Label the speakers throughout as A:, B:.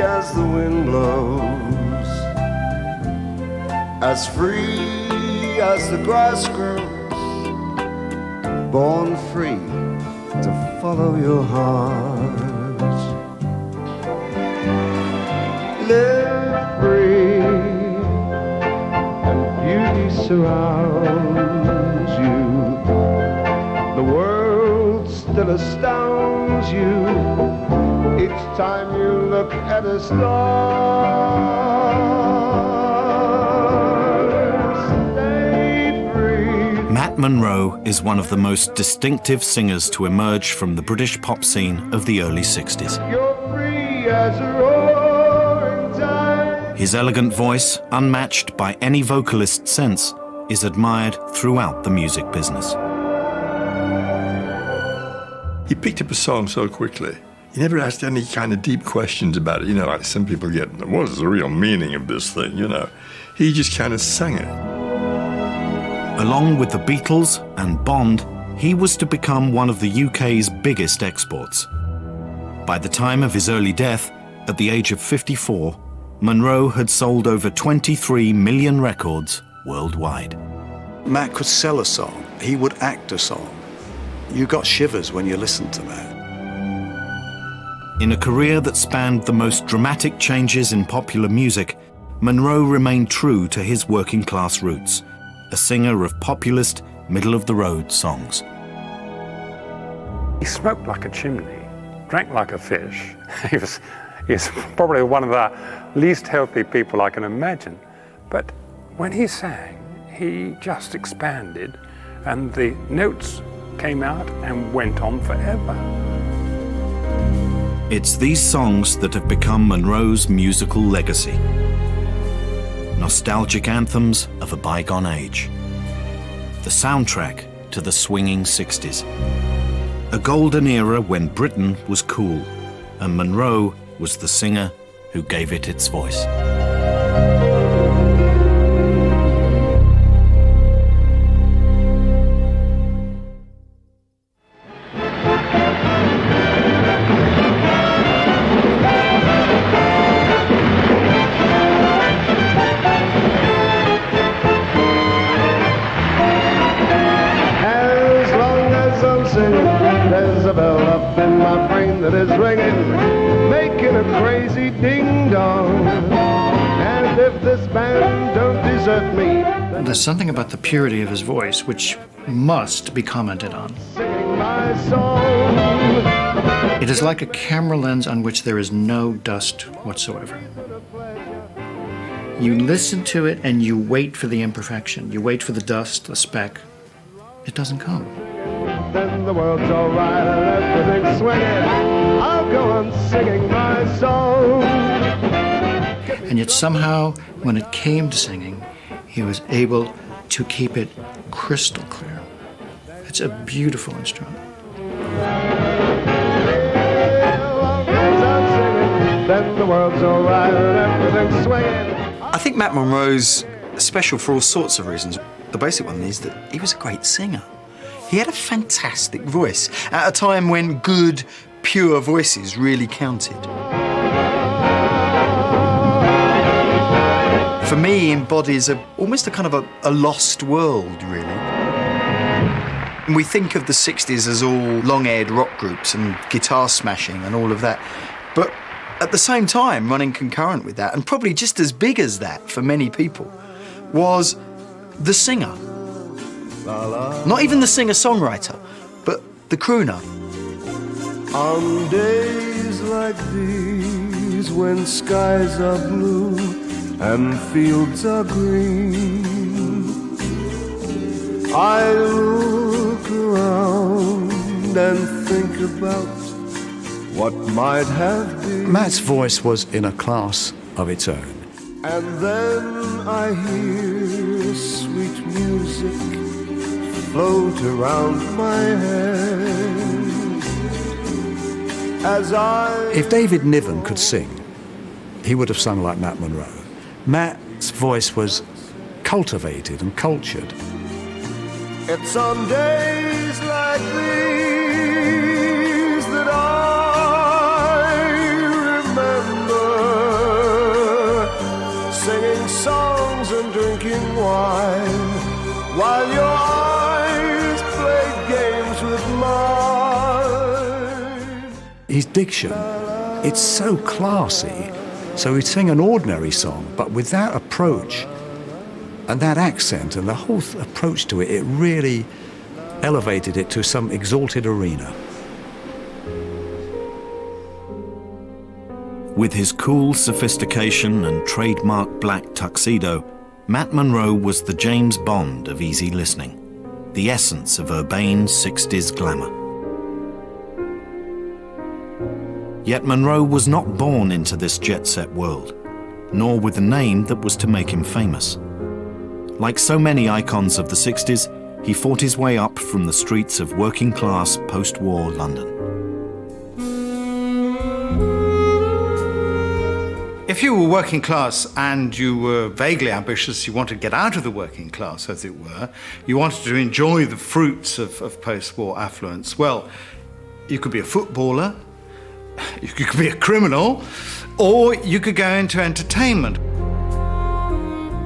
A: as the wind blows, as free as the grass grows, born free to follow your heart. Live free, and beauty surrounds you. The world still astounds you each time you look at a star. Stay free.
B: Matt Monro is one of the most distinctive singers to emerge from the British pop scene of the early 60s.
A: You're free as a roaring tide.
B: His elegant voice, unmatched by any vocalist's sense, is admired throughout the music business.
C: He picked up a song so quickly. He never asked any kind of deep questions about it. You know, like some people get, what is the real meaning of this thing, you know? He just kind of sang it.
B: Along with the Beatles and Bond, he was to become one of the UK's biggest exports. By the time of his early death, at the age of 54, Monro had sold over 23 million records worldwide.
D: Matt could sell a song. He would act a song. You got shivers when you listened to Matt.
B: In a career that spanned the most dramatic changes in popular music, Monro remained true to his working-class roots, a singer of populist, middle-of-the-road songs.
E: He smoked like a chimney, drank like a fish. He's probably one of the least healthy people I can imagine. But when he sang, he just expanded, and the notes came out and went on forever.
B: It's these songs that have become Monro's musical legacy. Nostalgic anthems of a bygone age. The soundtrack to the swinging 60s. A golden era when Britain was cool, and Monro was the singer who gave it its voice.
A: There's a bell up in my brain that is ringing, making a crazy ding-dong. And if this band don't desert me,
F: there's something about the purity of his voice which must be commented on.
A: singing my song.
F: It is like a camera lens on which there is no dust whatsoever. You listen to it and you wait for the imperfection. You wait for the dust, the speck. It doesn't come.
A: Then the world's alright and everything's swinging. I'll go on singing my song.
F: And yet somehow, when it came to singing, he was able to keep it crystal clear. It's a beautiful instrument.
A: Then the world's alright and everything's swinging.
G: I think Matt Monro's special for all sorts of reasons. The basic one is that he was a great singer. He had a fantastic voice at a time when good, pure voices really counted. For me, he embodies almost a kind of a lost world, really. And we think of the 60s as all long-haired rock groups and guitar smashing and all of that. But at the same time, running concurrent with that, and probably just as big as that for many people, was the singer. Not even the singer-songwriter, but the crooner.
A: On days like these, when skies are blue and fields are green, I look around and think about what might have been.
H: Matt's voice was in a class of its own.
A: And then I hear sweet music float around my head as
H: If David Niven could sing, he would have sung like Matt Monro. Matt's voice was cultivated and cultured.
A: It's on days like these that I remember mine.
H: His diction, it's so classy. So he'd sing an ordinary song, but with that approach and that accent and the whole approach to it, it really elevated it to some exalted arena.
B: With his cool sophistication and trademark black tuxedo, Matt Monro was the James Bond of easy listening, the essence of urbane 60s glamour. Yet Monro was not born into this jet-set world, nor with a name that was to make him famous. Like so many icons of the 60s, he fought his way up from the streets of working-class post-war London.
F: If you were working class and you were vaguely ambitious, you wanted to get out of the working class, as it were, you wanted to enjoy the fruits of post-war affluence, well, you could be a footballer, you could be a criminal, or you could go into entertainment.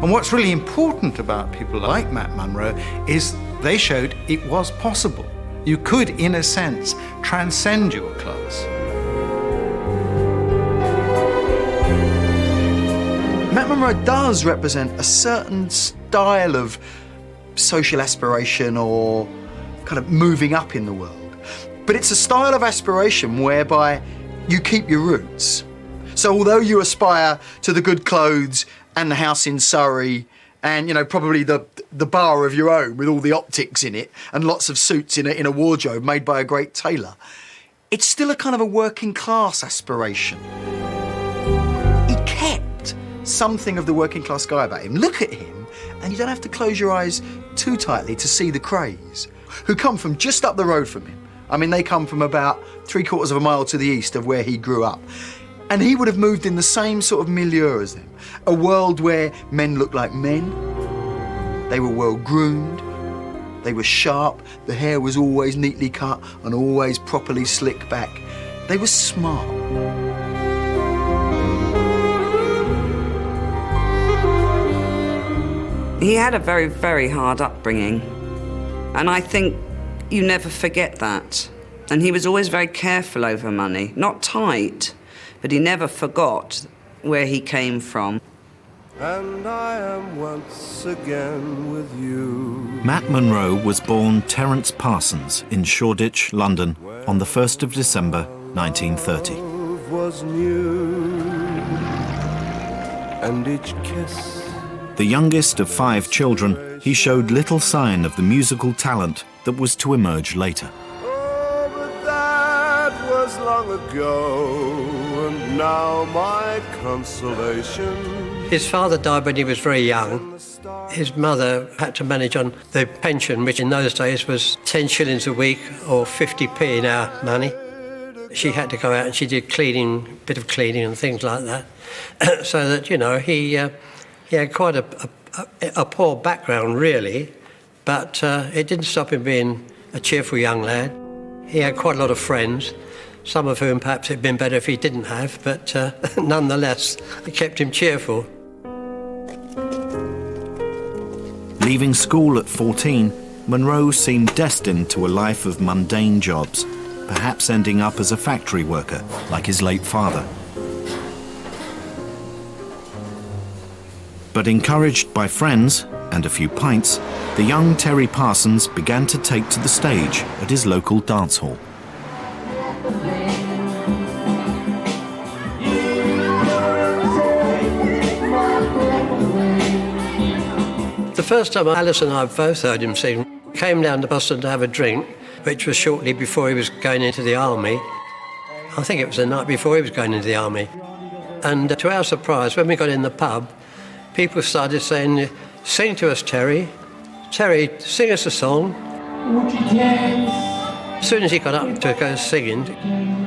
F: And what's really important about people like Matt Monro is they showed it was possible. You could, in a sense, transcend your class.
G: Matt Monro does represent a certain style of social aspiration or kind of moving up in the world. But it's a style of aspiration whereby you keep your roots. So although you aspire to the good clothes and the house in Surrey and, you know, probably the bar of your own with all the optics in it and lots of suits in a wardrobe made by a great tailor, it's still a kind of a working class aspiration. He kept something of the working class guy about him. Look at him, and you don't have to close your eyes too tightly to see the Crays, who come from just up the road from him. I mean, they come from about 3/4 of a mile to the east of where he grew up. And he would have moved in the same sort of milieu as them. A world where men looked like men, they were well groomed, they were sharp, the hair was always neatly cut and always properly slicked back. They were smart.
I: He had a very, very hard upbringing, and I think you never forget that. And he was always very careful over money, not tight, but he never forgot where he came from.
A: And I am once again with you.
B: Matt Monro was born Terence Parsons in Shoreditch, London, on the 1st of December, 1930.
A: Love was new, and each kiss.
B: The youngest of 5 children, he showed little sign of the musical talent that was to emerge later.
A: Oh, but that was long ago, and now my consolation.
J: His father died when he was very young. His mother had to manage on the pension, which in those days was 10 shillings a week or 50p in our money. She had to go out and she did cleaning, bit of cleaning and things like that. So that, you know, he had quite a poor background, really, but it didn't stop him being a cheerful young lad. He had quite a lot of friends, some of whom perhaps it'd been better if he didn't have, but nonetheless, it kept him cheerful.
B: Leaving school at 14, Monro seemed destined to a life of mundane jobs, perhaps ending up as a factory worker, like his late father. But encouraged by friends and a few pints, the young Terry Parsons began to take to the stage at his local dance hall.
J: The first time Alice and I both heard him sing, came down to Boston to have a drink, which was shortly before he was going into the army. I think it was the night before he was going into the army. And to our surprise, when we got in the pub, people started saying, "Sing to us, Terry. Terry, sing us a song." As soon as he got up to go singing,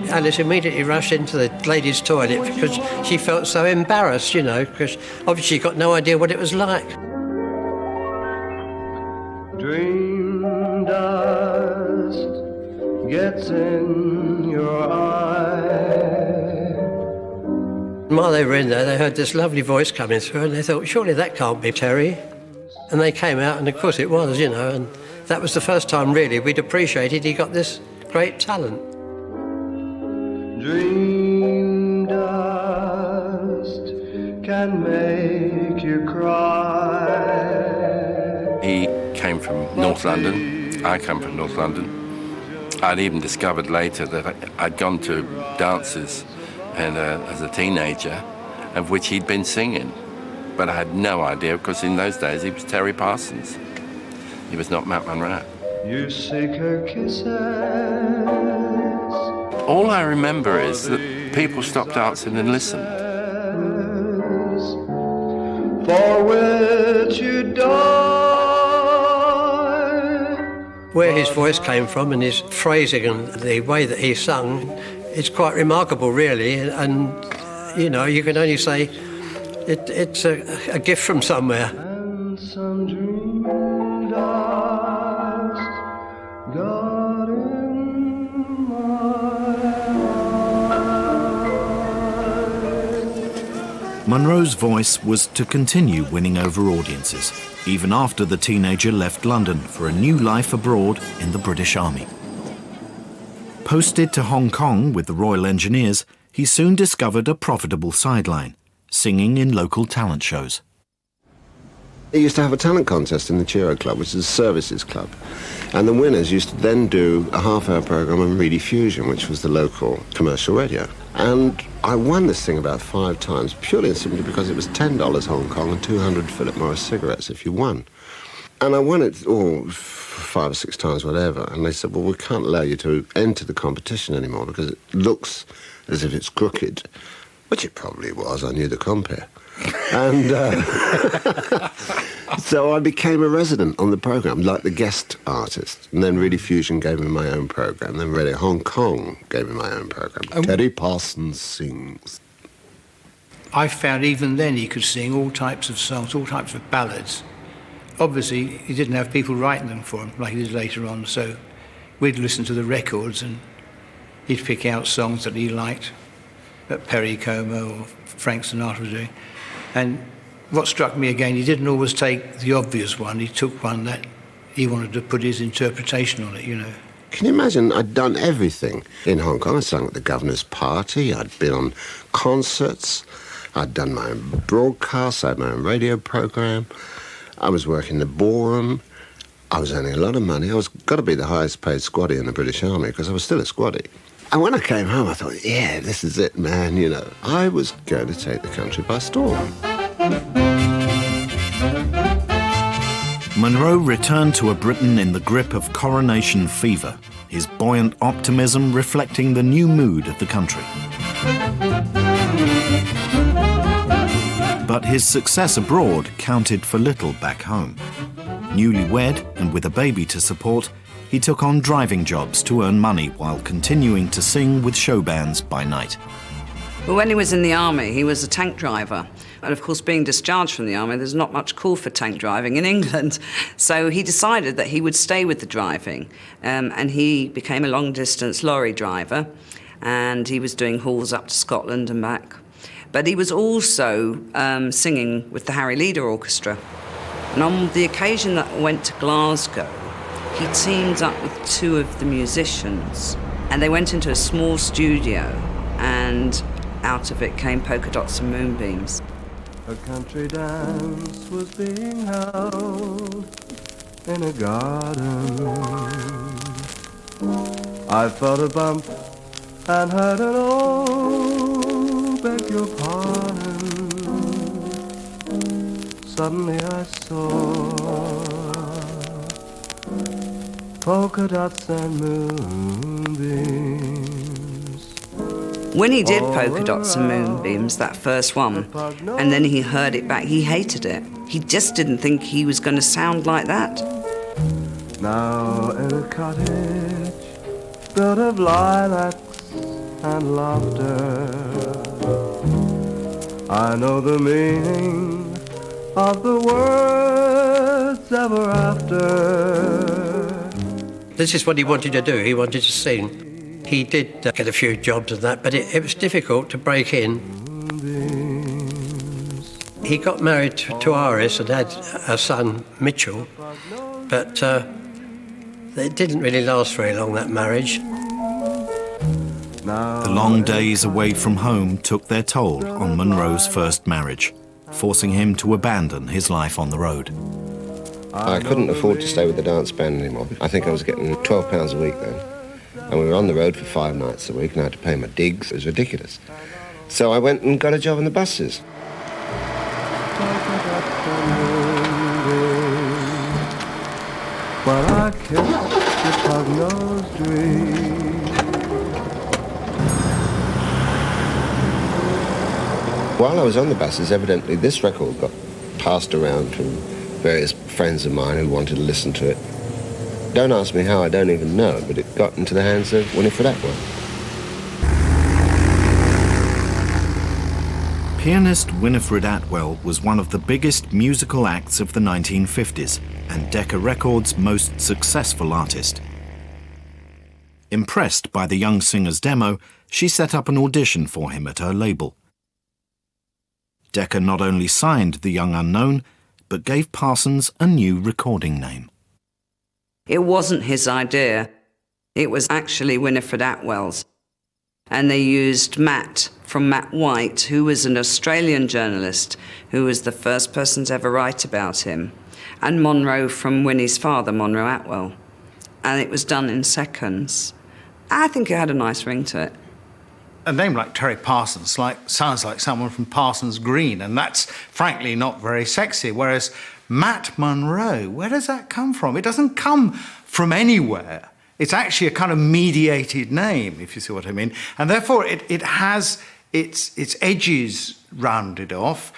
J: Alice immediately rushed into the ladies' toilet because she felt so embarrassed, you know, because obviously she got no idea what it was like.
A: Dream dust gets in your eye.
J: While they were in there, they heard this lovely voice coming through and they thought, surely that can't be Terry. And they came out and of course it was, you know, and that was the first time, really, we'd appreciated he got this great talent.
A: Dream dust can make you cry.
K: He came from North London. I come from North London. I'd even discovered later that I'd gone to dances and as a teenager, of which he'd been singing. But I had no idea, because in those days he was Terry Parsons. He was not Matt Monro.
A: You seek her kisses.
K: All I remember is that people stopped dancing and listened.
A: For which you die.
J: Where his voice came from and his phrasing and the way that he sung, it's quite remarkable, really. And you know, you can only say it's a gift from somewhere.
A: And some dream dust got in my
B: Monro's voice was to continue winning over audiences, even after the teenager left London for a new life abroad in the British Army. Posted to Hong Kong with the Royal Engineers, he soon discovered a profitable sideline, singing in local talent shows.
L: They used to have a talent contest in the Cheero Club, which is a services club. And the winners used to then do a half-hour programme on Rediffusion, which was the local commercial radio. And I won this thing about 5 times, purely and simply because it was $10 Hong Kong and 200 Philip Morris cigarettes if you won. And I won it 5 or 6 times, whatever. And they said, well, we can't allow you to enter the competition anymore because it looks as if it's crooked, which it probably was. I knew the compere. And so I became a resident on the programme, like the guest artist. And then Rediffusion gave me my own programme. Then Radio Hong Kong gave me my own programme. Terry Parsons Sings.
F: I found even then he could sing all types of songs, all types of ballads. Obviously, he didn't have people writing them for him like he did later on, so we'd listen to the records and he'd pick out songs that he liked, that Perry Como or Frank Sinatra was doing. And what struck me again, he didn't always take the obvious one. He took one that he wanted to put his interpretation on it, you know.
L: Can you imagine? I'd done everything in Hong Kong. I sang at the Governor's Party. I'd been on concerts. I'd done my own broadcasts. I had my own radio programme. I was working the ballroom. I was earning a lot of money. I was got to be the highest paid squaddy in the British Army because I was still a squaddy. And when I came home, I thought, yeah, this is it, man, you know. I was going to take the country by storm.
B: Monro returned to a Britain in the grip of coronation fever, his buoyant optimism reflecting the new mood of the country. But his success abroad counted for little back home. Newlywed and with a baby to support, he took on driving jobs to earn money while continuing to sing with show bands by night.
I: Well, when he was in the army, he was a tank driver. And of course, being discharged from the army, there's not much call for tank driving in England. So he decided that he would stay with the driving. And he became a long-distance lorry driver. And he was doing hauls up to Scotland and back. But he was also singing with the Harry Leader Orchestra. And on the occasion that I went to Glasgow, he teamed up with 2 of the musicians. And they went into a small studio, and out of it came Polka Dots and Moonbeams.
A: A country dance was being held in a garden. I felt a bump and heard an "oh, beg your pardon." Suddenly I saw polka dots and moonbeams.
I: When he did Polka Dots and Moonbeams, that first one, and then he heard it back, he hated it. He just didn't think he was going to sound like that.
A: Now in a cottage built of lilacs and laughter, I know the meaning of the words ever after.
J: This is what he wanted to do. He wanted to sing. He did get a few jobs and that, but it was difficult to break in. He got married to Iris and had a son, Mitchell, but It didn't really last very long, that marriage.
B: The long days away from home took their toll on Monro's first marriage, forcing him to abandon his life on the road.
L: I couldn't afford to stay with the dance band anymore. I think I was getting £12 a week then. And we were on the road for 5 nights a week, and I had to pay my digs. It was ridiculous. So I went and got a job on the buses.
A: But I kept the pug-nosed dream.
L: While I was on the buses, evidently this record got passed around from various friends of mine who wanted to listen to it. Don't ask me how, I don't even know, but it got into the hands of Winifred Atwell.
B: Pianist Winifred Atwell was one of the biggest musical acts of the 1950s and Decca Records' most successful artist. Impressed by the young singer's demo, she set up an audition for him at her label. Decca not only signed the young unknown, but gave Parsons a new recording name.
I: It wasn't his idea. It was actually Winifred Atwell's. And they used Matt from Matt White, who was an Australian journalist, who was the first person to ever write about him, and Monro from Winnie's father, Monro Atwell. And it was done in seconds. I think it had a nice ring to it.
F: A name like Terry Parsons sounds like someone from Parsons Green, and that's frankly not very sexy. Whereas Matt Monro, where does that come from? It doesn't come from anywhere. It's actually a kind of mediated name, if you see what I mean. And therefore it has its edges rounded off,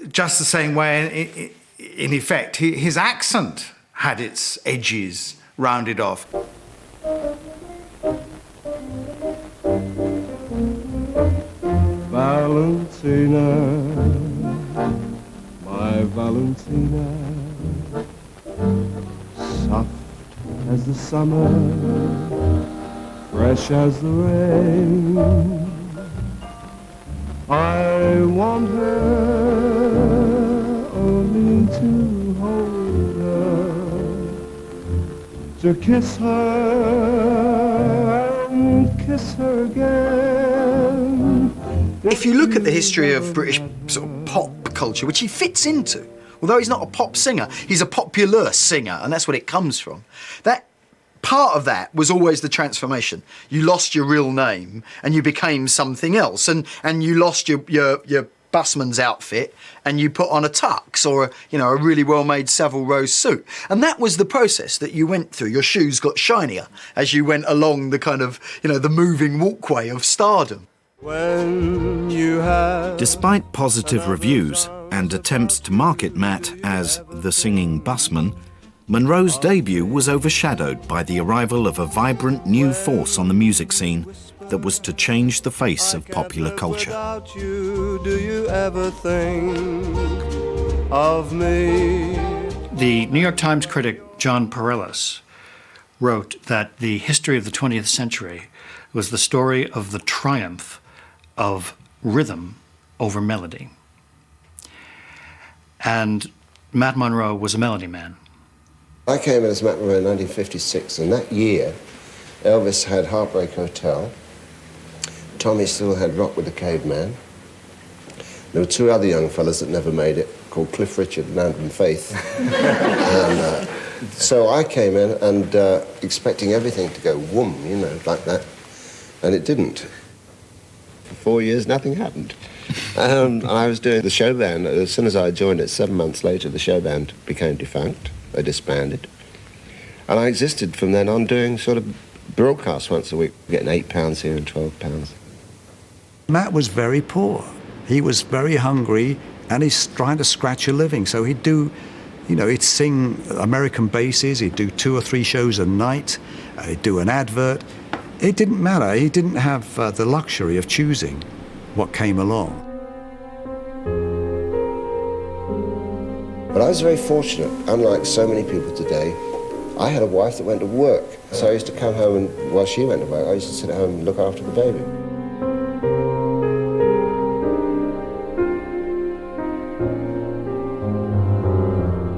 F: just the same way, in effect, his accent had its edges rounded off.
A: Valentina, my Valentina, soft as the summer, fresh as the rain. I want her only to hold her, to kiss her and kiss her again.
G: If you look at the history of British sort of pop culture, which he fits into, although he's not a pop singer, he's a popular singer, and that's what it comes from. That part of that was always the transformation. You lost your real name and you became something else, and you lost your busman's outfit and you put on a tux or a really well-made Savile Row suit. And that was the process that you went through. Your shoes got shinier as you went along the kind of, the moving walkway of stardom.
B: Despite positive reviews and attempts to market Matt as the singing busman, Monro's debut was overshadowed by the arrival of a vibrant new force on the music scene that was to change the face of popular culture.
A: Do you ever think of me?
M: The New York Times critic John Perillas wrote that the history of the 20th century was the story of the triumph of rhythm over melody. And Matt Monro was a melody man.
L: I came in as Matt Monro in 1956, and that year Elvis had Heartbreak Hotel, Tommy still had Rock with the Caveman. There were 2 other young fellas that never made it, called Cliff Richard and Andrew Faith. And so I came in and expecting everything to go whoom, like that, and it didn't. For 4 years, nothing happened. I was doing the show band. As soon as I joined it, 7 months later, the show band became defunct. They disbanded. And I existed from then on doing sort of broadcasts once a week, getting £8 here and £12.
H: Matt was very poor. He was very hungry, and he's trying to scratch a living. So he'd do, he'd sing American basses, he'd do 2 or 3 shows a night, he'd do an advert. It didn't matter. He didn't have the luxury of choosing what came along.
L: But I was very fortunate. Unlike so many people today, I had a wife that went to work. So I used to come home, and while she went to work, I used to sit at home and look after the baby.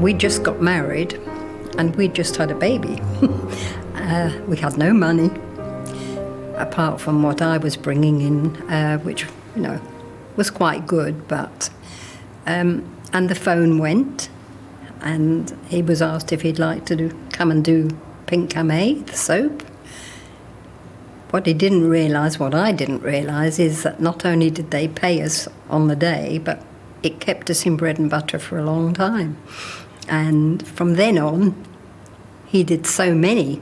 N: We just got married, and we'd just had a baby. We had no money, apart from what I was bringing in, which, was quite good, but... and the phone went, and he was asked if he'd like to come and do Pink Cabaret, the soap. What he didn't realise, what I didn't realise, is that not only did they pay us on the day, but it kept us in bread and butter for a long time. And from then on, he did so many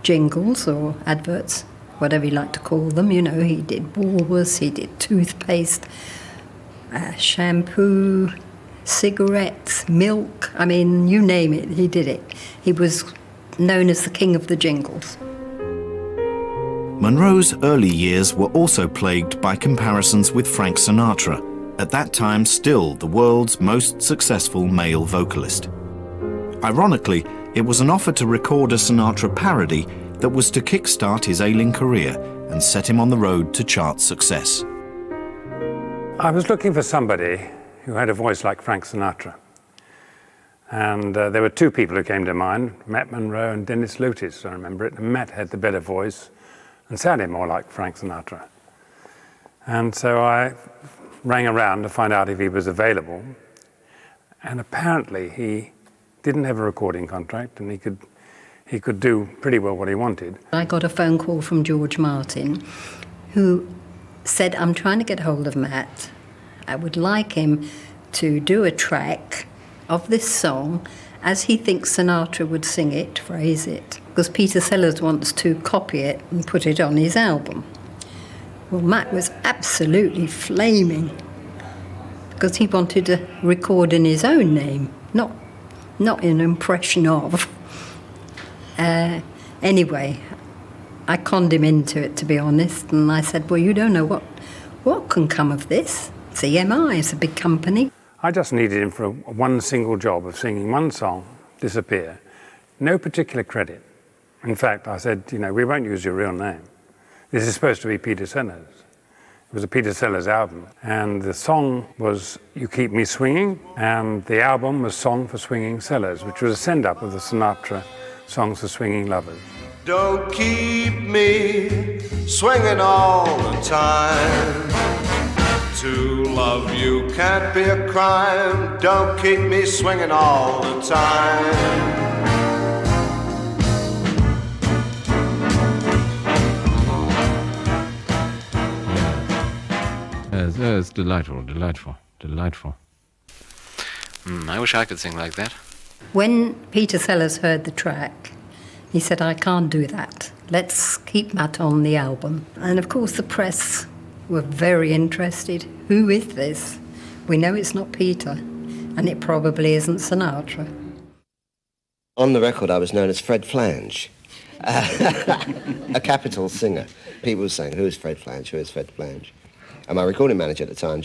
N: jingles or adverts, whatever you like to call them. He did Woolworths, he did toothpaste, shampoo, cigarettes, milk. I mean, you name it, he did it. He was known as the king of the jingles.
B: Monro's early years were also plagued by comparisons with Frank Sinatra, at that time still the world's most successful male vocalist. Ironically, it was an offer to record a Sinatra parody that was to kickstart his ailing career and set him on the road to chart success.
E: I was looking for somebody who had a voice like Frank Sinatra. And there were two people who came to mind, Matt Monro and Dennis Lutis, I remember it. And Matt had the better voice and sounded more like Frank Sinatra. And so I rang around to find out if he was available. And apparently he didn't have a recording contract, and he could do pretty well what he wanted.
N: I got a phone call from George Martin, who said, I'm trying to get hold of Matt. I would like him to do a track of this song as he thinks Sinatra would sing it, phrase it, because Peter Sellers wants to copy it and put it on his album. Well, Matt was absolutely flaming, because he wanted to record in his own name, not an impression of. Anyway, I conned him into it, to be honest, and I said, well, you don't know what can come of this. It's EMI, it's a big company.
E: I just needed him for one single job of singing one song, Disappear. No particular credit. In fact, I said, we won't use your real name. This is supposed to be Peter Sellers. It was a Peter Sellers album. And the song was You Keep Me Swinging, and the album was Song for Swinging Sellers, which was a send-up of the Sinatra Songs for Swinging Lovers.
A: Don't keep me swinging all the time. To love you can't be a crime. Don't keep me swinging all the time.
O: It's delightful. I wish I could sing like that.
N: When Peter Sellers heard the track, he said, I can't do that. Let's keep Matt on the album. And of course the press were very interested. Who is this? We know it's not Peter, and it probably isn't Sinatra.
L: On the record, I was known as Fred Flange, a capital singer. People were saying, who is Fred Flange? Who is Fred Flange? And my recording manager at the time,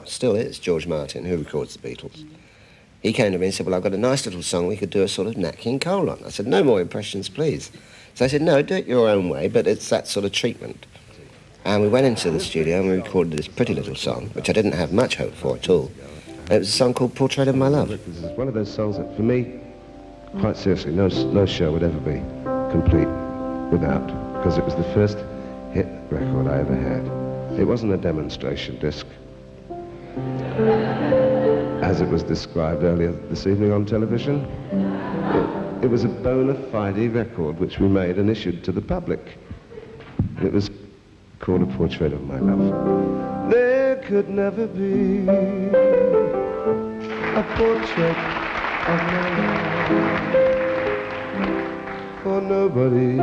L: still is, George Martin, who records the Beatles. He came to me and said, well, I've got a nice little song we could do a sort of Nat King Cole on. I said, no more impressions, please. So I said, no, do it your own way, but it's that sort of treatment. And we went into the studio and we recorded this pretty little song, which I didn't have much hope for at all. And it was a song called Portrait of My Love.
A: This is one of those songs that, for me, quite seriously, no show would ever be complete without, because it was the first hit record I ever had. It wasn't a demonstration disc, as it was described earlier this evening on television. It was a bona fide record which we made and issued to the public. It was called A Portrait of My Love. There could never be a portrait of my love, for nobody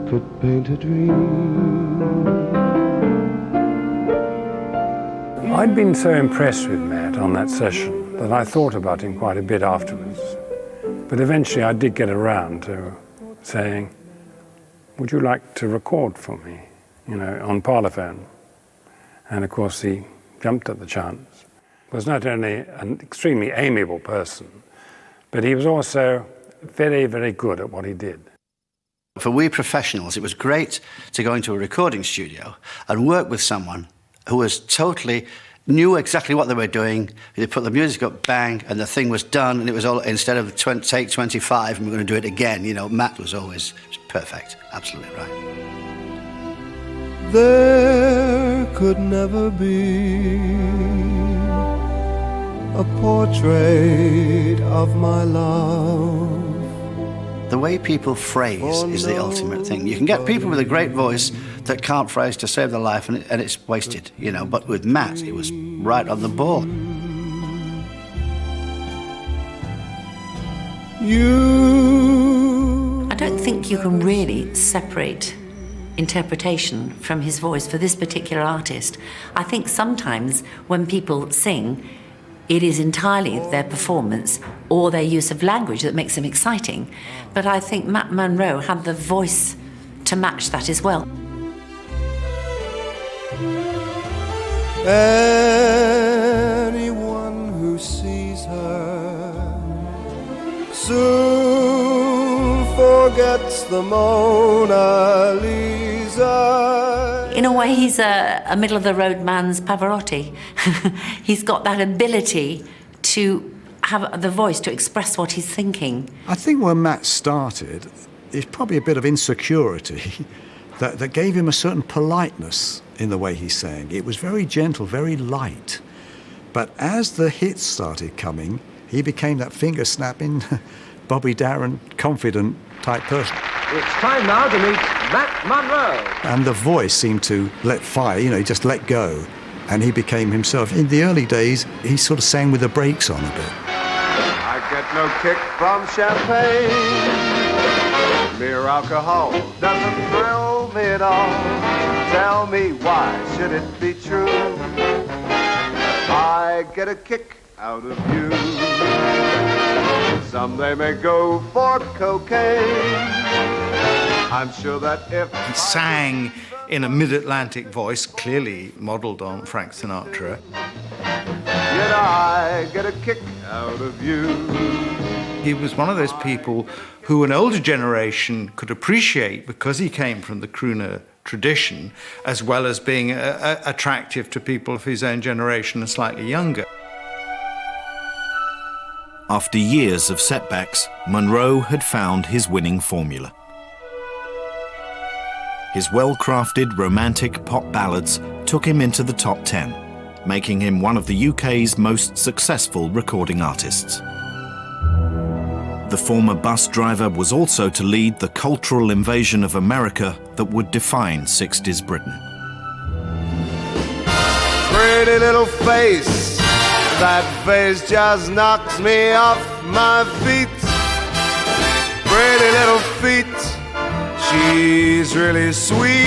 A: could paint a dream.
E: I'd been so impressed with Matt on that session that I thought about him quite a bit afterwards. But eventually I did get around to saying, would you like to record for me, on Parlophone? And of course he jumped at the chance. He was not only an extremely amiable person, but he was also very, very good at what he did.
P: For we professionals, it was great to go into a recording studio and work with someone who was totally knew exactly what they were doing. They put the music up, bang, and the thing was done, and it was all, instead of take 25 and we're going to do it again, you know, Matt was always perfect, absolutely right.
A: There could never be a portrait of my love.
P: The way people phrase is the ultimate thing. You can get people with a great voice that can't phrase to save their life, and it's wasted, you know. But with Matt, it was right on the ball.
Q: I don't think you can really separate interpretation from his voice for this particular artist. I think sometimes when people sing, it is entirely their performance or their use of language that makes them exciting. But I think Matt Monro had the voice to match that as well.
A: Anyone who sees her soon forgets the Mona Lisa.
Q: In a way, he's a middle-of-the-road man's Pavarotti. He's got that ability to have the voice to express what he's thinking.
H: I think where Matt started is probably a bit of insecurity that gave him a certain politeness in the way he sang. It was very gentle, very light. But as the hits started coming, he became that finger-snapping, Bobby Darin, confident type person.
R: It's time now to meet Matt Monro.
H: And the voice seemed to let fire, you know, just let go. And he became himself. In the early days, he sort of sang with the brakes on a bit.
R: I get no kick from champagne. Mere alcohol doesn't thrill me at all. Tell me, why should it be true? I get a kick out of you. Some they may go for cocaine. I'm sure that if
F: he sang in a mid-Atlantic voice, clearly modelled on Frank Sinatra.
R: Yet I get a kick out of you.
F: He was one of those people who an older generation could appreciate because he came from the crooner tradition, as well as being attractive to people of his own generation and slightly younger.
B: After years of setbacks, Monro had found his winning formula. His well-crafted romantic pop ballads took him into the top 10, making him one of the UK's most successful recording artists. The former bus driver was also to lead the cultural invasion of America that would define 60s Britain.
R: Pretty little face, that face just knocks me off my feet. Pretty little feet, she's really sweet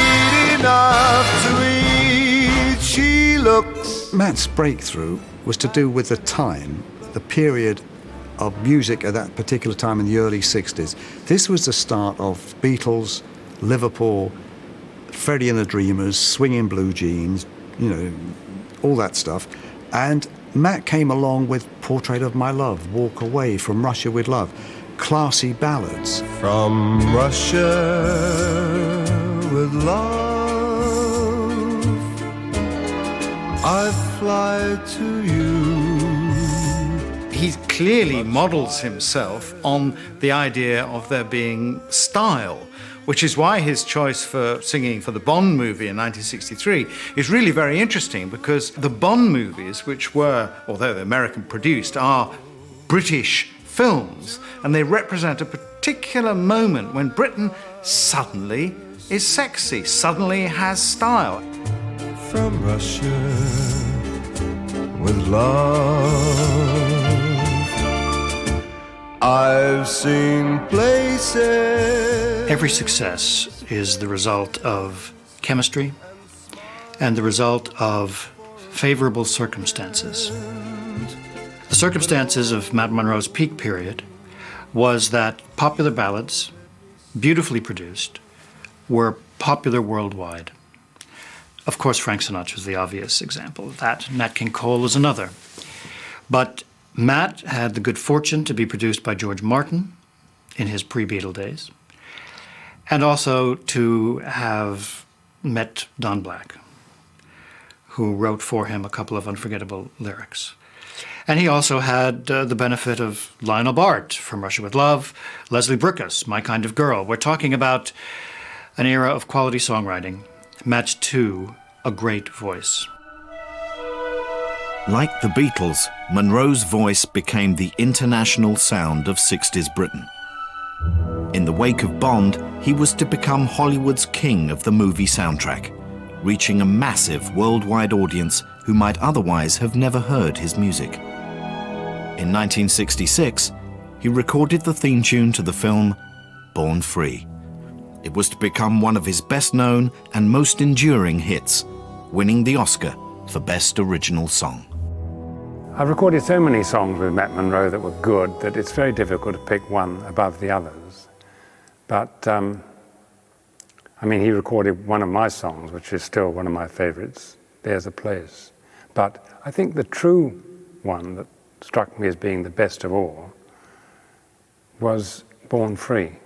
R: enough to eat. She looks...
H: Matt's breakthrough was to do with the time, the period of music at that particular time in the early 60s. This was the start of Beatles, Liverpool, Freddie and the Dreamers, swinging blue jeans, you know, all that stuff. And Matt came along with Portrait of My Love, Walk Away, From Russia with Love, classy ballads.
A: From Russia with love, I fly to you.
F: He clearly models himself on the idea of there being style, which is why his choice for singing for the Bond movie in 1963 is really very interesting, because the Bond movies, which were, although they're American produced, are British films, and they represent a particular moment when Britain suddenly is sexy, suddenly has style.
A: From Russia with love, I've seen places.
M: Every success is the result of chemistry and the result of favorable circumstances. The circumstances of Matt Monro's peak period was that popular ballads, beautifully produced, were popular worldwide. Of course, Frank Sinatra is the obvious example of that. Nat King Cole is another. But Matt had the good fortune to be produced by George Martin in his pre-Beatle days, and also to have met Don Black, who wrote for him a couple of unforgettable lyrics. And he also had the benefit of Lionel Bart from Russia with Love, Leslie Bricusse, My Kind of Girl. We're talking about an era of quality songwriting, matched to a great voice.
B: Like the Beatles, Monro's voice became the international sound of 60s Britain. In the wake of Bond, he was to become Hollywood's king of the movie soundtrack, reaching a massive worldwide audience who might otherwise have never heard his music. In 1966, he recorded the theme tune to the film Born Free. It was to become one of his best-known and most enduring hits, winning the Oscar for Best Original Song.
E: I've recorded so many songs with Matt Monro that were good that it's very difficult to pick one above the others. But, I mean, he recorded one of my songs, which is still one of my favorites, There's a Place. But I think the true one that struck me as being the best of all was Born Free,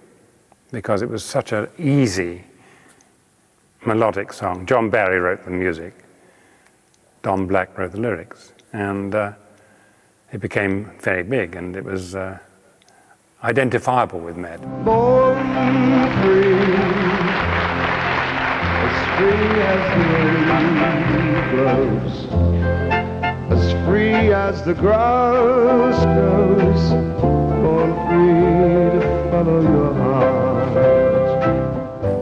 E: because it was such an easy melodic song. John Barry wrote the music, Don Black wrote the lyrics, and it became very big, and it was identifiable with Matt.
R: Born free, as free as the wind blows, as free as the grass goes, born free to follow your heart.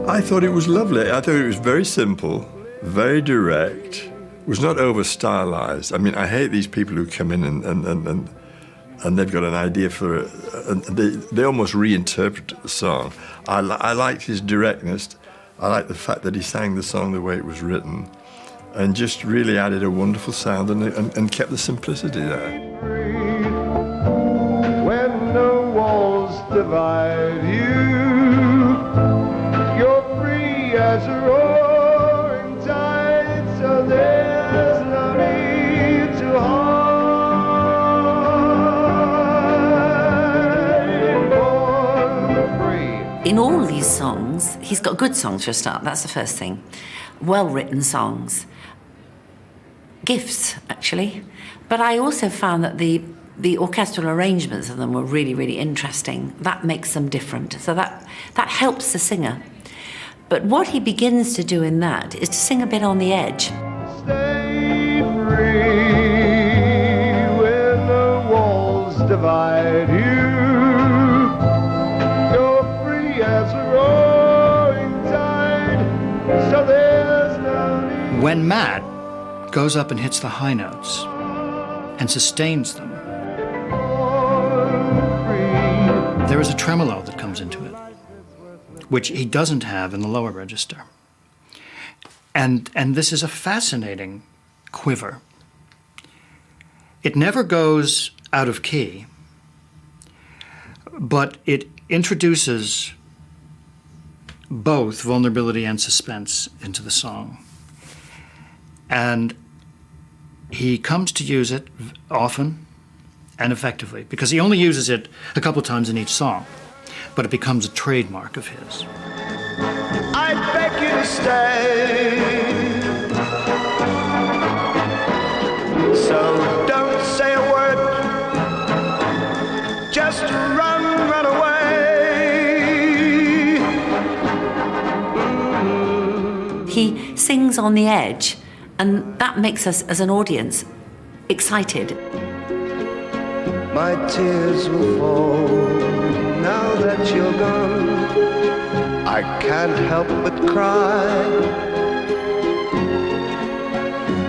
C: I thought it was lovely. I thought it was very simple, very direct. It was not over-stylized. I mean, I hate these people who come in and they've got an idea for it, and they almost reinterpret the song. I liked his directness. I liked the fact that he sang the song the way it was written, and just really added a wonderful sound and kept the simplicity there.
R: When no walls divide you, you're free as a roaring tide, so there's no need to hide. Born free.
Q: In all these songs, he's got good songs for a start, that's the first thing. Well-written songs. Gifts, actually. But I also found that the orchestral arrangements of them were really, really interesting. That makes them different. So that helps the singer. But what he begins to do in that is to sing a bit on the edge.
R: Stay free when no walls divide you. You're free as a roaring tide, so there's no need.
M: When Matt goes up and hits the high notes and sustains them, there is a tremolo that comes into it, which he doesn't have in the lower register. And this is a fascinating quiver. It never goes out of key, but it introduces both vulnerability and suspense into the song. And he comes to use it often and effectively, because he only uses it a couple times in each song, but it becomes a trademark of his.
R: I beg you to stay, so don't say a word, just run away.
Q: He sings on the edge, and that makes us, as an audience, excited.
R: My tears will fall now that you're gone. I can't help but cry,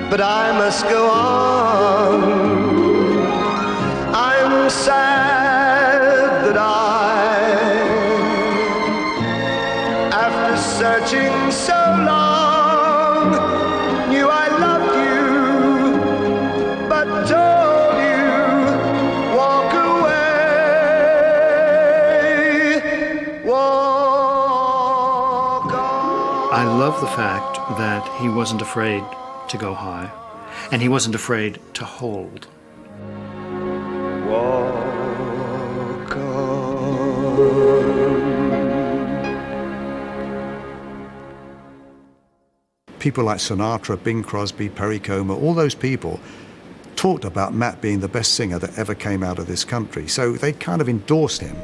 R: but I must go on. I'm sad that after searching so long, knew I loved you, but told you, walk away, walk on.
M: I love the fact that he wasn't afraid to go high, and he wasn't afraid to hold.
R: Walk on.
H: people like Sinatra, Bing Crosby, Perry Como, all those people talked about Matt being the best singer that ever came out of this country. So they kind of endorsed him.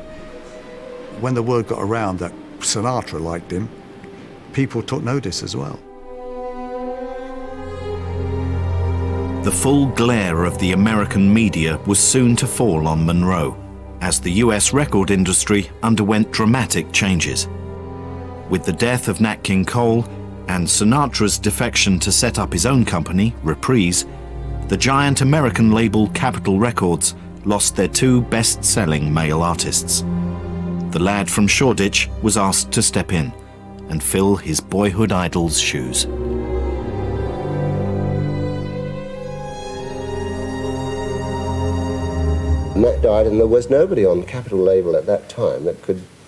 H: When the word got around that Sinatra liked him, people took notice as well.
B: The full glare of the American media was soon to fall on Monro, as the US record industry underwent dramatic changes. With the death of Nat King Cole and Sinatra's defection to set up his own company, Reprise, the giant American label Capitol Records lost their two best-selling male artists. The lad from Shoreditch was asked to step in and fill his boyhood idol's shoes.
L: Nat died, and there was nobody on the Capitol label at that time that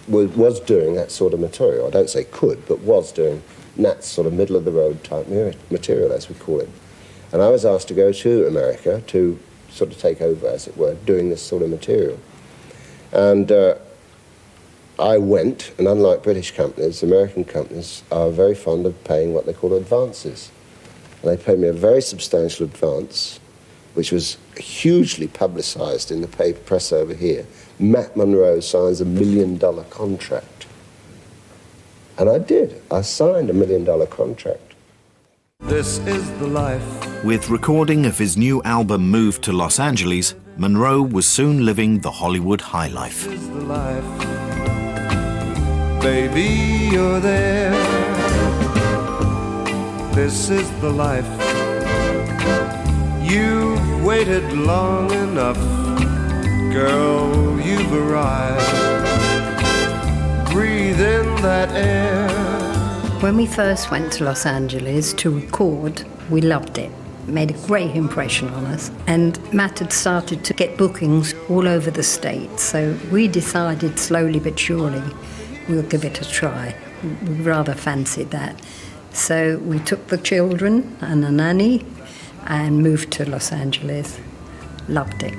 L: was doing that sort of material. I don't say could, but was doing Nat's sort of middle-of-the-road type material, as we call it. And I was asked to go to America to sort of take over, as it were, doing this sort of material. And I went, and unlike British companies, American companies are very fond of paying what they call advances. And they paid me a very substantial advance, which was hugely publicized in the paper press over here. Matt Monro signs $1 million contract. And I did. I signed $1 million contract.
R: This is the life.
B: With recording of his new album Move to Los Angeles, Monro was soon living the Hollywood high life.
R: This is the life. Baby, you're there. This is the life. You've waited long enough. Girl, you've arrived. Breathe in that air.
N: When we first went to Los Angeles to record, we loved it. It made a great impression on us. And Matt had started to get bookings all over the States, so we decided slowly but surely we'll give it a try. We rather fancied that. So we took the children and a nanny and moved to Los Angeles. Loved it.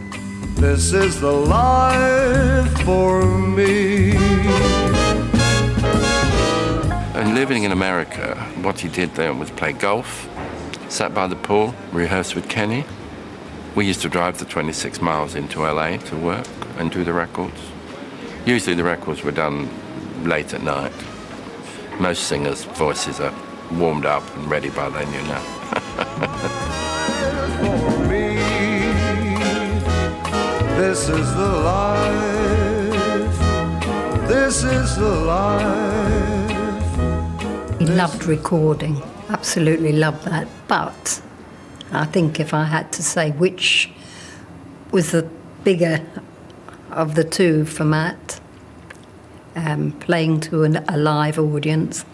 R: This is the life for me.
K: And living in America, what he did there was play golf, sat by the pool, rehearsed with Kenny. We used to drive the 26 miles into LA to work and do the records. Usually the records were done late at night. Most singers' voices are warmed up and ready by then, you know.
R: For me, this is the life. This is the life.
N: He loved recording, absolutely loved that. But I think if I had to say which was the bigger of the two for Matt, playing to a live audience,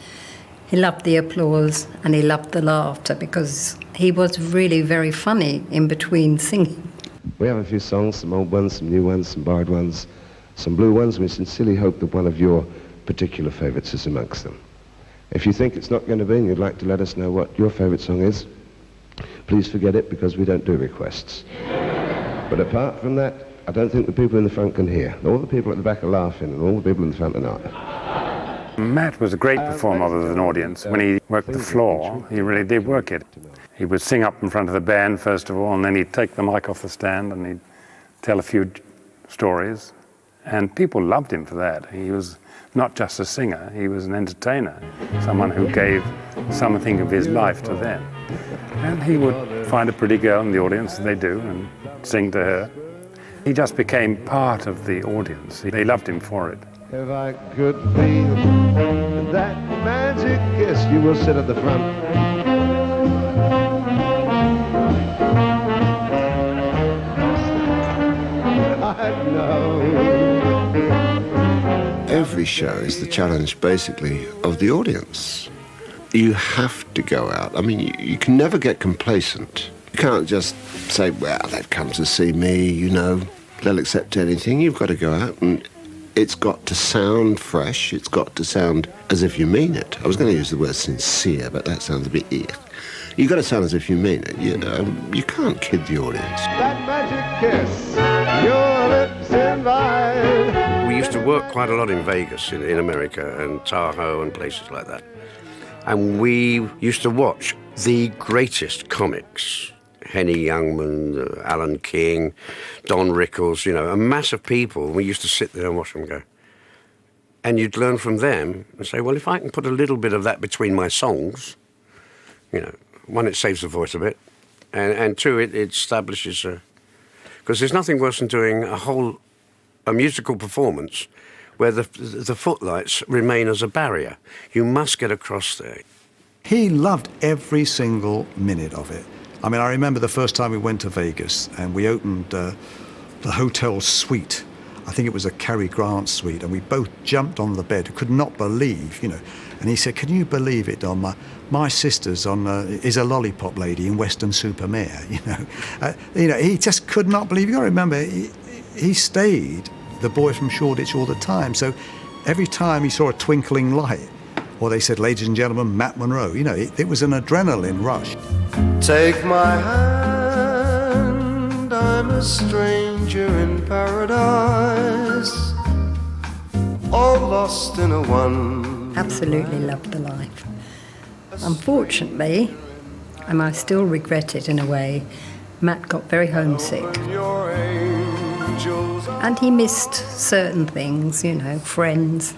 N: he loved the applause and he loved the laughter because he was really very funny in between singing.
A: We have a few songs, some old ones, some new ones, some borrowed ones, some blue ones. We sincerely hope that one of your particular favourites is amongst them. If you think it's not going to be and you'd like to let us know what your favourite song is, please forget it because we don't do requests. But apart from that, I don't think the people in the front can hear. All the people at the back are laughing and all the people in the front are not.
E: Matt was a great performer with an audience. When he worked the floor, he really did work it. He would sing up in front of the band, first of all, and then he'd take the mic off the stand and he'd tell a few stories. And people loved him for that. He was not just a singer, he was an entertainer, someone who gave something of his life to them. And he would find a pretty girl in the audience, as they do, and sing to her. He just became part of the audience. They loved him for it.
A: If I could be that magic kiss, you will sit at the front. I know.
L: Every show is the challenge, basically, of the audience. You have to go out. I mean, you can never get complacent. You can't just say, well, they've come to see me, you know, they'll accept anything. You've got to go out and it's got to sound fresh. It's got to sound as if you mean it. I was going to use the word sincere, but that sounds a bit eek. You've got to sound as if you mean it, you know. You can't kid the audience.
R: That magic kiss, your lips invite.
S: We used to work quite a lot in Vegas, in America, and Tahoe and places like that. And we used to watch the greatest comics. Henny Youngman, Alan King, Don Rickles, you know, a mass of people. We used to sit there and watch them go. And you'd learn from them and say, well, if I can put a little bit of that between my songs, you know, one, it saves the voice a bit, and two, it establishes a... Because there's nothing worse than doing a musical performance where the footlights remain as a barrier. You must get across there.
H: He loved every single minute of it. I mean, I remember the first time we went to Vegas and we opened the hotel suite. I think it was a Cary Grant suite, and we both jumped on the bed, could not believe, you know. And he said, can you believe it, Don? My sister's is a lollipop lady in Weston-super-Mare, you know. He just could not believe. You got to remember, he stayed the boy from Shoreditch all the time. So every time he saw a twinkling light, or they said, ladies and gentlemen, Matt Monro, you know, it was an adrenaline rush.
R: Take my hand, I'm a stranger in paradise, all lost in a one.
N: Absolutely loved the life. Unfortunately, and I still regret it in a way, Matt got very homesick. And he missed certain things, you know, friends.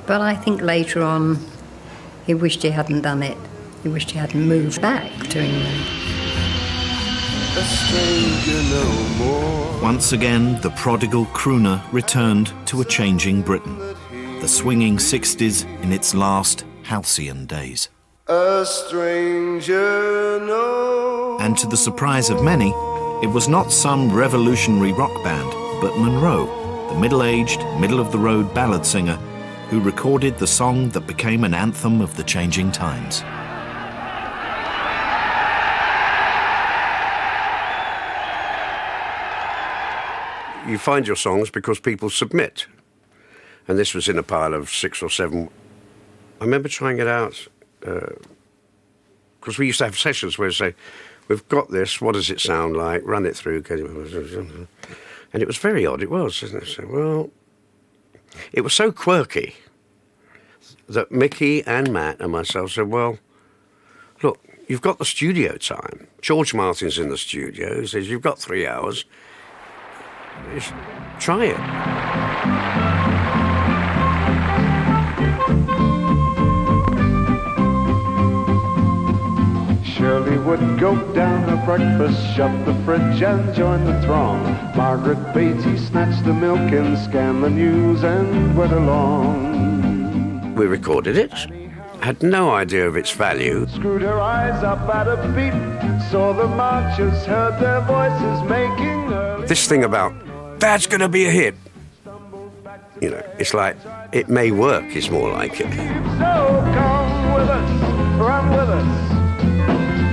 N: But I think later on, he wished he hadn't done it. He wished he hadn't moved back to England.
B: Once again, the prodigal crooner returned to a changing Britain. The swinging 60s in its last halcyon days.
R: A stranger knows.
B: And to the surprise of many, it was not some revolutionary rock band, but Monro, the middle-aged, middle-of-the-road ballad singer, who recorded the song that became an anthem of the changing times.
S: You find your songs because people submit. And this was in a pile of 6 or 7. I remember trying it out, because we used to have sessions where we say, we've got this, what does it sound like? Run it through. And it was very odd, it was, isn't it? So, well, it was so quirky that Mickey and Matt and myself said, well, look, you've got the studio time. George Martin's in the studio. He says, you've got 3 hours. Just try it.
R: Shirley would go down to breakfast, shut the fridge and join the throng. Margaret Beatty snatched the milk and scanned the news and went along.
S: We recorded it, had no idea of its value.
R: Screwed her eyes up at a beat, saw the marchers, heard their voices making early.
S: This thing about, that's going to be a hit. You know, it's like, it may work, is more like it.
R: So come with us, run with us.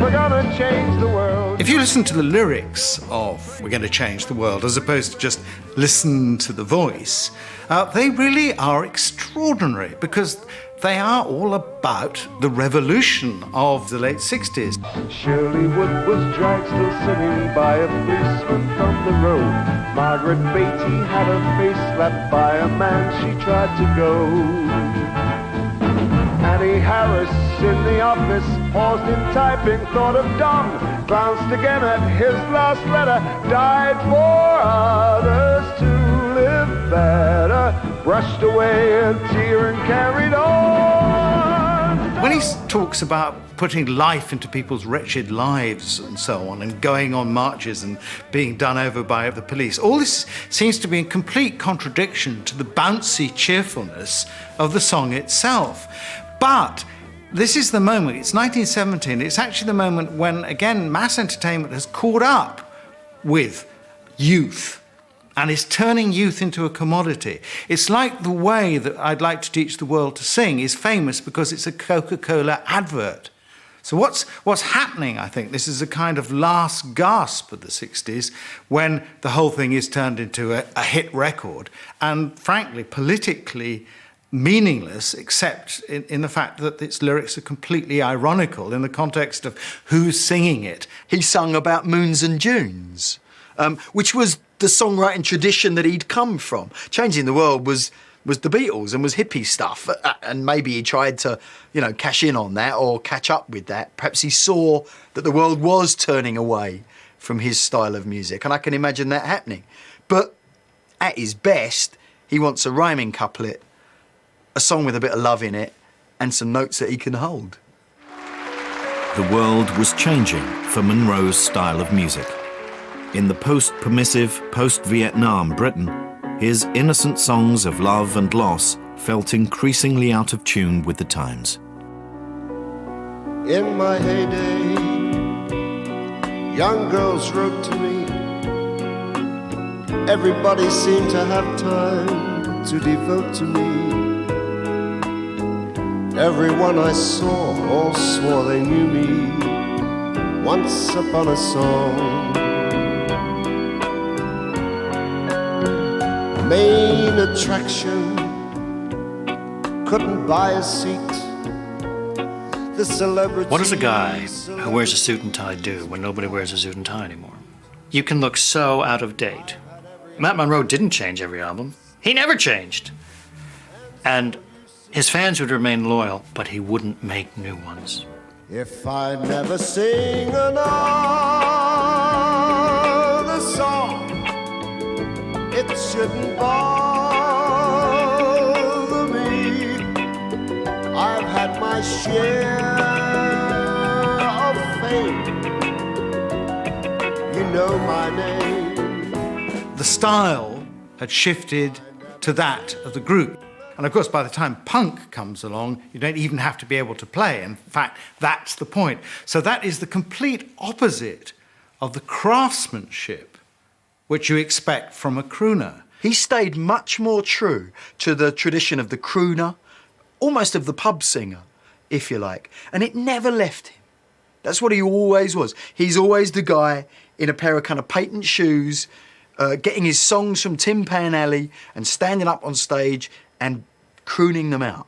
R: We're gonna change the world.
F: If you listen to the lyrics of We're Going to Change the World, as opposed to just listen to the voice, they really are extraordinary, because they are all about the revolution of the late 60s.
R: Shirley Wood was dragged still sitting by a policeman from the road. Margaret Beatty had her face slapped by a man she tried to go. Annie Harris in the office, paused in typing, thought of Don, glanced again at his last letter, died for others to live better, brushed away a tear and carried on.
F: When he talks about putting life into people's wretched lives and so on, and going on marches and being done over by the police, all this seems to be in complete contradiction to the bouncy cheerfulness of the song itself. But this is the moment, it's 1917, it's actually the moment when, again, mass entertainment has caught up with youth and is turning youth into a commodity. It's like the way that I'd like to teach the world to sing is famous because it's a Coca-Cola advert. So what's happening, I think, this is a kind of last gasp of the 60s when the whole thing is turned into a hit record and, frankly, politically meaningless, except in the fact that its lyrics are completely ironical in the context of who's singing it.
G: He sung about moons and Junes, which was the songwriting tradition that he'd come from. Changing the World was was the Beatles and was hippie stuff. And maybe he tried to, cash in on that or catch up with that. Perhaps he saw that the world was turning away from his style of music, and I can imagine that happening. But at his best, he wants a rhyming couplet, a song with a bit of love in it, and some notes that he can hold.
B: The world was changing for Monro's style of music. In the post-permissive, post-Vietnam Britain, his innocent songs of love and loss felt increasingly out of tune with the times.
R: In my heyday, young girls wrote to me. Everybody seemed to have time to devote to me. Everyone I saw all swore they knew me. Once upon a song, main attraction, couldn't buy a seat. The celebrity.
M: What does a guy who wears a suit and tie do when nobody wears a suit and tie anymore? You can look so out of date. Matt Monro didn't change every album. He never changed. And his fans would remain loyal, but he wouldn't make new ones.
R: If I never sing another song, it shouldn't bother me. I've had my share of fame. You know my name.
F: The style had shifted to that of the group. And of course, by the time punk comes along, you don't even have to be able to play. In fact, that's the point. So that is the complete opposite of the craftsmanship which you expect from a crooner.
G: He stayed much more true to the tradition of the crooner, almost of the pub singer, if you like. And it never left him. That's what he always was. He's always the guy in a pair of kind of patent shoes, getting his songs from Tin Pan Alley and standing up on stage and crooning them out.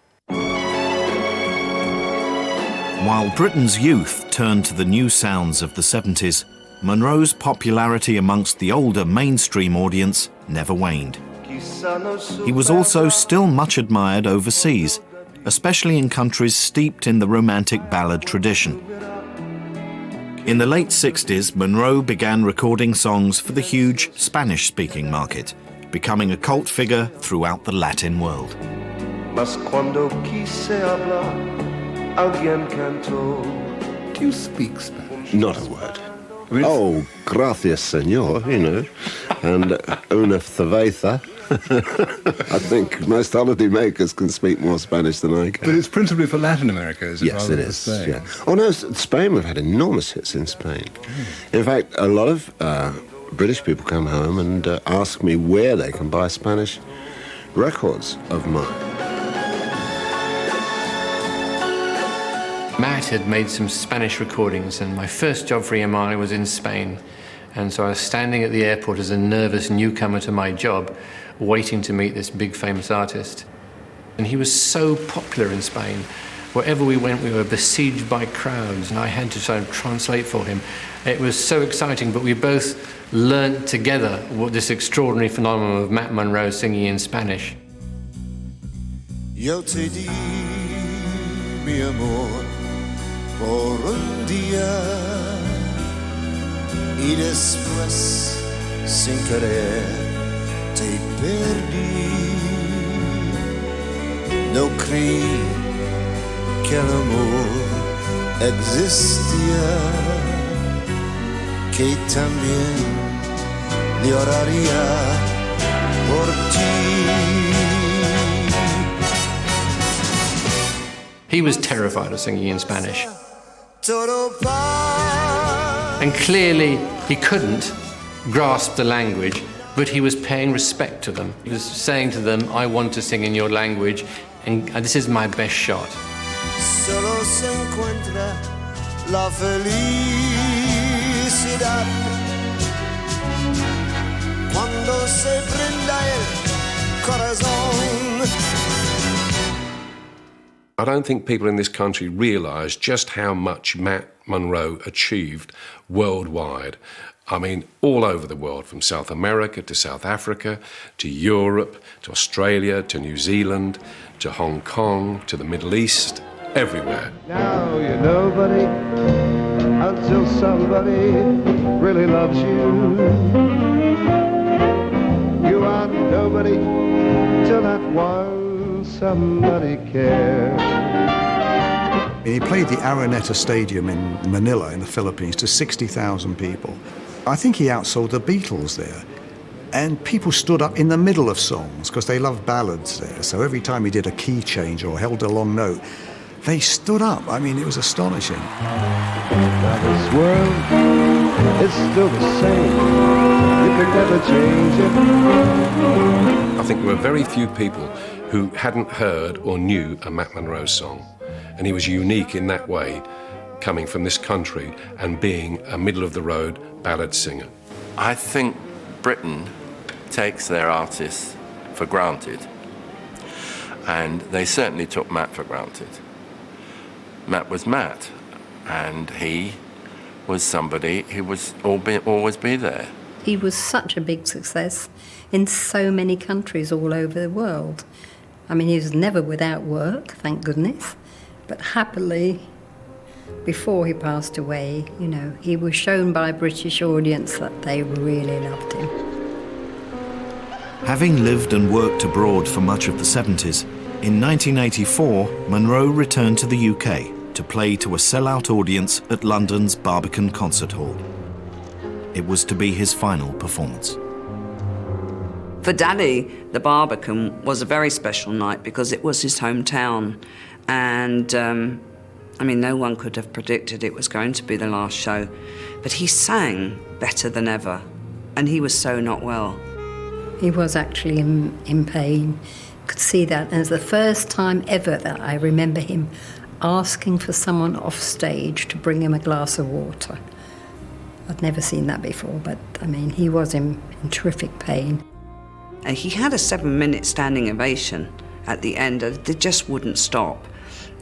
B: While Britain's youth turned to the new sounds of the 70s, Monro's popularity amongst the older mainstream audience never waned. He was also still much admired overseas, especially in countries steeped in the romantic ballad tradition. In the late 60s, Monro began recording songs for the huge Spanish-speaking market, becoming a cult figure throughout the Latin world.
R: Mas cuando quise hablar, alguien cantó.
L: Do you speak Spanish? Not a word. Really? Oh, gracias, señor, and una cerveza. I think most holiday makers can speak more Spanish than I can.
T: But it's principally for Latin America, is it?
L: Yes, it is. Yeah. Oh, no, Spain, we've had enormous hits in Spain. In fact, a lot of British people come home and ask me where they can buy Spanish records of mine.
U: Matt had made some Spanish recordings, and my first job for EMI was in Spain. And so I was standing at the airport as a nervous newcomer to my job, waiting to meet this big famous artist. And he was so popular in Spain. Wherever we went, we were besieged by crowds, and I had to sort of translate for him. It was so exciting, but we both learnt together what this extraordinary phenomenon of Matt Monro singing in Spanish.
R: Yo te di, mi amor, por un día, y después, sin querer, te perdí. No creí que el amor existía, que también lloraría por ti.
U: He was terrified of singing in Spanish. And clearly he couldn't grasp the language, but he was paying respect to them. He was saying to them, I want to sing in your language, and this is my best shot.
R: Solo se encuentra la felicidad cuando se brinda el corazón.
V: I don't think people in this country realise just how much Matt Monro achieved worldwide.
D: I mean, all over the world, from South America to South Africa, to Europe, to Australia, to New Zealand, to Hong Kong, to the Middle East, everywhere.
R: Now you're nobody until somebody really loves you. You are nobody till that one somebody cares.
H: He played the Araneta Stadium in Manila in the Philippines to 60,000 people. I think he outsold the Beatles there. And people stood up in the middle of songs because they love ballads there. So every time he did a key change or held a long note, they stood up. I mean, it was astonishing.
R: Now this world is still the same. You could never change it.
D: I think there were very few people who hadn't heard or knew a Matt Monro song. And he was unique in that way, coming from this country and being a middle-of-the-road ballad singer.
K: I think Britain takes their artists for granted, and they certainly took Matt for granted. Matt was Matt, and he was somebody who was always be there.
N: He was such a big success in so many countries all over the world. I mean, he was never without work, thank goodness, but happily, before he passed away, you know, he was shown by a British audience that they really loved him.
B: Having lived and worked abroad for much of the 70s, in 1984, Monro returned to the UK to play to a sellout audience at London's Barbican Concert Hall. It was to be his final performance.
I: For Daddy, the Barbican was a very special night because it was his hometown. And, I mean, no one could have predicted it was going to be the last show. But he sang better than ever, and he was so not well.
N: He was actually in pain. Could see that. And it's the first time ever that I remember him asking for someone off stage to bring him a glass of water. I'd never seen that before, but, I mean, he was in terrific pain.
I: And he had a 7-minute standing ovation at the end. They just wouldn't stop.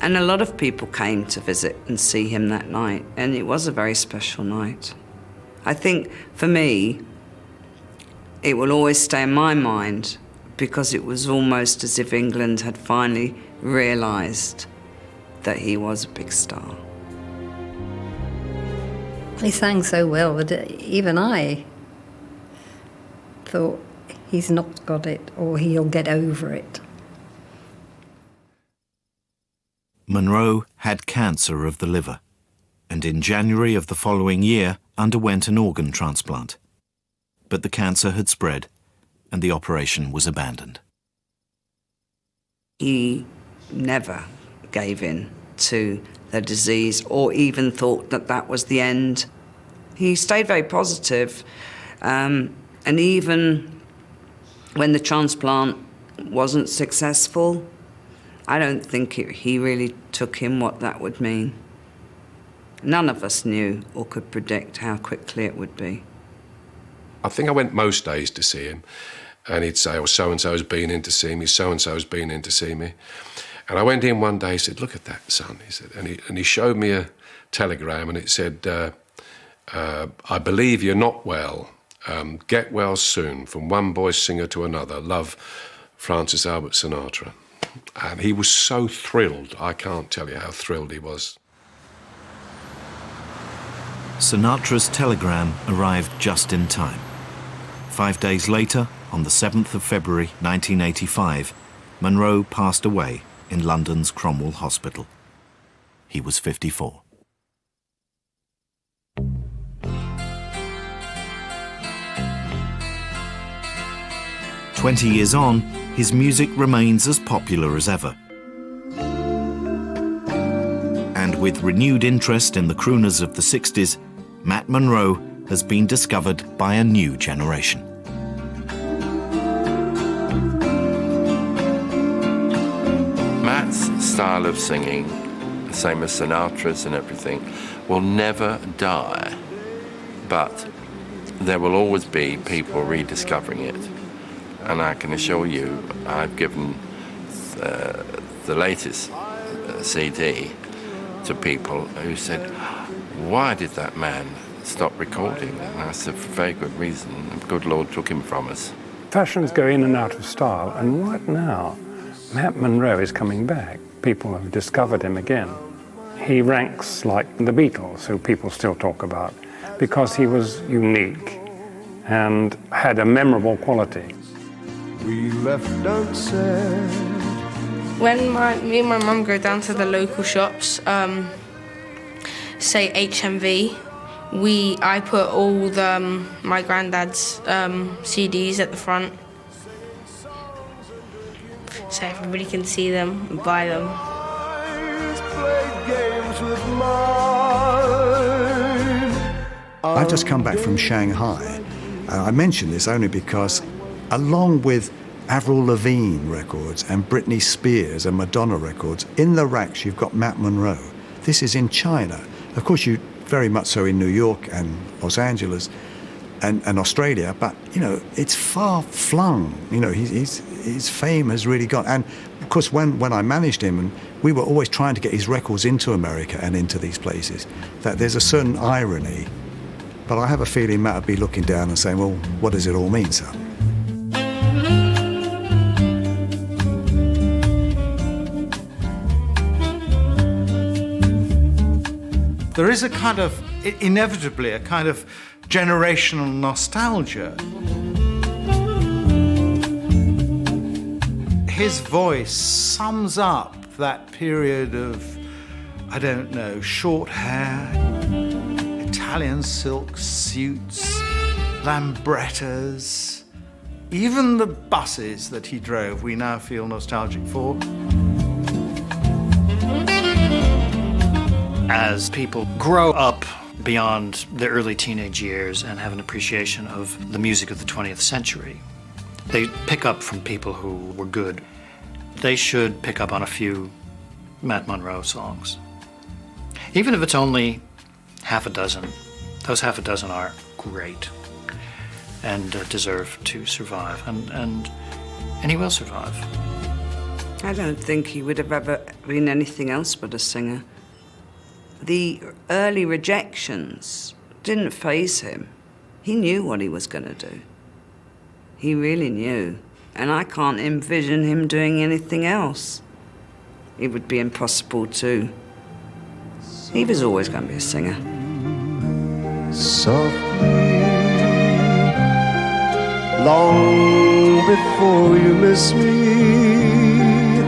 I: And a lot of people came to visit and see him that night, and it was a very special night. I think, for me, it will always stay in my mind because it was almost as if England had finally realised that he was a big star.
N: He sang so well that even I thought he's not got it or he'll get over it.
B: Monro had cancer of the liver, and in January of the following year underwent an organ transplant. But the cancer had spread, and the operation was abandoned.
I: He never gave in to the disease or even thought that that was the end. He stayed very positive, and even when the transplant wasn't successful, I don't think he really took in what that would mean. None of us knew or could predict how quickly it would be.
D: I think I went most days to see him, and he'd say, oh, so-and-so's been in to see me, so-and-so's been in to see me. And I went in one day, he said, look at that, son, he said. And he showed me a telegram, and it said, I believe you're not well. Get well soon. From one boy singer to another. Love, Francis Albert Sinatra. And he was so thrilled. I can't tell you how thrilled he was.
B: Sinatra's telegram arrived just in time. 5 days later, on the 7th of February 1985, Monro passed away in London's Cromwell Hospital. He was 54. "20 years on, his music remains as popular as ever. And with renewed interest in the crooners of the 60s, Matt Monro has been discovered by a new generation.
K: Matt's style of singing, the same as Sinatra's and everything, will never die, but there will always be people rediscovering it. And I can assure you, I've given the latest CD to people who said, why did that man stopped recording. And that's a very good reason. The good Lord took him from us.
E: Fashions go in and out of style, and right now, Matt Monro is coming back. People have discovered him again. He ranks like the Beatles, who people still talk about, because he was unique and had a memorable quality.
R: We left unsaid.
J: When me and my mum go down to the local shops, say HMV, I put all my granddad's CDs at the front, so everybody can see them and buy them.
H: I've just come back from Shanghai. I mention this only because, along with Avril Lavigne records and Britney Spears and Madonna records, in the racks you've got Matt Monro. This is in China. Of course, you very much so in New York and Los Angeles and Australia, but, you know, it's far flung. You know, his fame has really gone. And, of course, when I managed him, and we were always trying to get his records into America and into these places, that there's a certain irony. But I have a feeling Matt would be looking down and saying, well, what does it all mean, son?
F: There is a kind of, inevitably, a kind of generational nostalgia. His voice sums up that period of, I don't know, short hair, Italian silk suits, Lambrettas, even the buses that he drove, we now feel nostalgic for.
M: As people grow up beyond their early teenage years and have an appreciation of the music of the 20th century, they pick up from people who were good. They should pick up on a few Matt Monro songs. Even if it's only half a dozen, those half a dozen are great and deserve to survive, and he will survive.
I: I don't think he would have ever been anything else but a singer. The early rejections didn't faze him. He knew what he was going to do. He really knew. And I can't envision him doing anything else. It would be impossible too. He was always going to be a singer.
R: Softly, long before you miss me,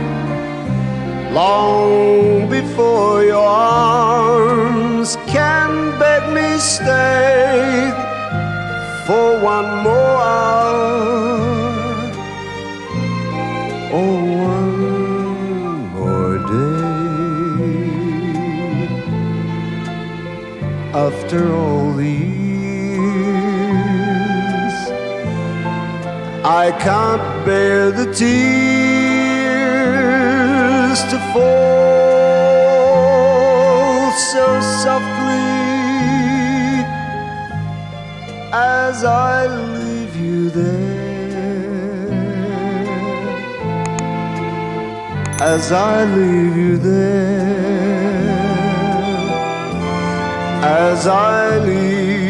R: long before your arms can beg me stay for one more hour, oh, one more day. After all the years, I can't bear the tears to fall so softly as I leave you there, as I leave you there, as I leave